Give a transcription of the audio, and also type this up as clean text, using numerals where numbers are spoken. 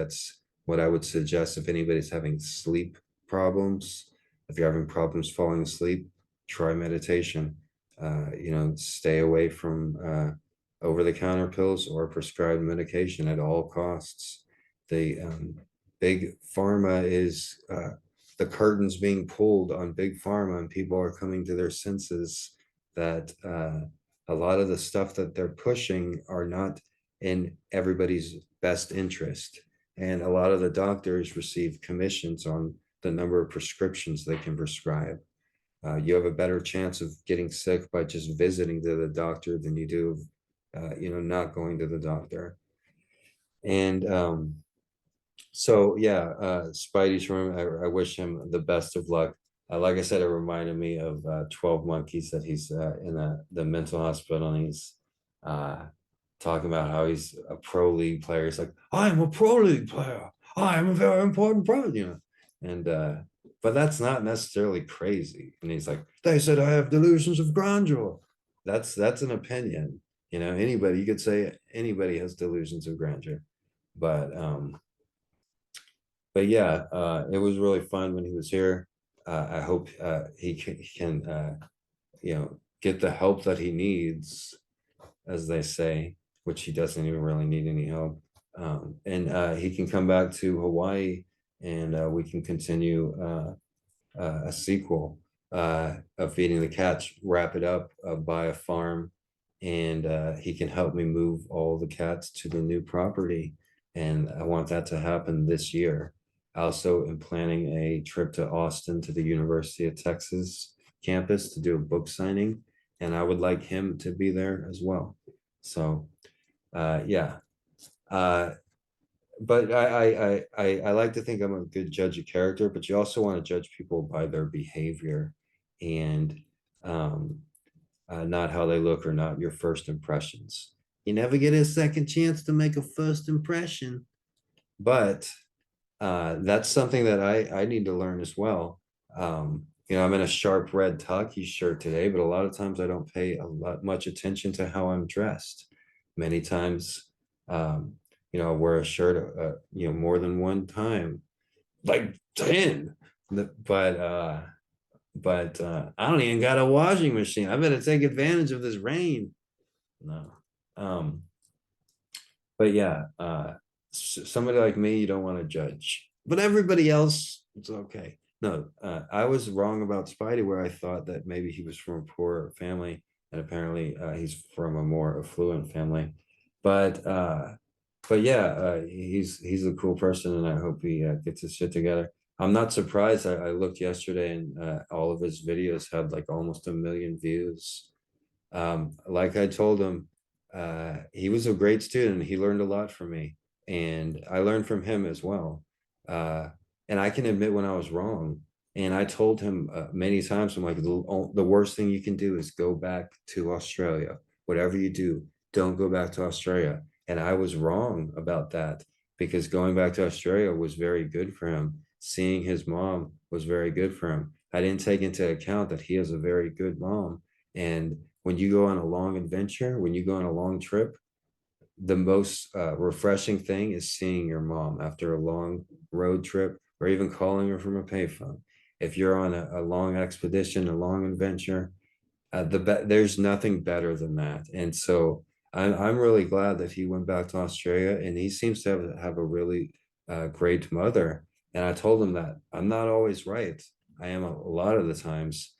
That's what I would suggest if anybody's having sleep problems. If you're having problems falling asleep, try meditation. Stay away from over-the-counter pills or prescribed medication at all costs. The big pharma is the curtains being pulled on big pharma, and people are coming to their senses that a lot of the stuff that they're pushing are not in everybody's best interest. And a lot of the doctors receive commissions on the number of prescriptions they can prescribe. You have a better chance of getting sick by just visiting to the doctor than you do not going to the doctor. And so yeah, Spidey's room, I wish him the best of luck. Like I said, it reminded me of 12 Monkeys, that he's in the mental hospital, and he's talking about how he's a pro league player. He's like, I'm a pro league player. I'm a very important pro, and but that's not necessarily crazy. And he's like, they said I have delusions of grandeur. That's an opinion. Anybody, you could say anybody has delusions of grandeur. But yeah, it was really fun when he was here. I hope he can get the help that he needs, as they say, which he doesn't even really need any help. And he can come back to Hawaii, and we can continue a sequel of Feeding the Cats, wrap it up, buy a farm, and he can help me move all the cats to the new property. And I want that to happen this year. I also am planning a trip to Austin to the University of Texas campus to do a book signing, and I would like him to be there as well. So yeah. But I like to think I'm a good judge of character, but you also want to judge people by their behavior, and not how they look, or not your first impressions. You never get a second chance to make a first impression. But that's something that I need to learn as well. I'm in a sharp red Taki shirt today, but a lot of times I don't pay much attention to how I'm dressed. Many times, I wear a shirt, more than one time, like 10. But I don't even got a washing machine. I better take advantage of this rain. No. But yeah, somebody like me, you don't want to judge, but everybody else, it's okay. No, I was wrong about Spidey, where I thought that maybe he was from a poor family, and apparently he's from a more affluent family. But yeah, he's a cool person, and I hope he gets his shit together. I'm not surprised. I looked yesterday, and all of his videos had like almost 1 million views. Like I told him, he was a great student. He learned a lot from me, and I learned from him as well. And I can admit when I was wrong. And I told him many times, I'm like, the worst thing you can do is go back to Australia. Whatever you do, don't go back to Australia. And I was wrong about that, because going back to Australia was very good for him. Seeing his mom was very good for him. I didn't take into account that he has a very good mom. And when you go on a long adventure, when you go on a long trip, the most refreshing thing is seeing your mom after a long road trip, or even calling her from a payphone. If you're on a long expedition, a long adventure, there's nothing better than that. And so I'm really glad that he went back to Australia, and he seems to have a really great mother. And I told him that I'm not always right. I am a lot of the times,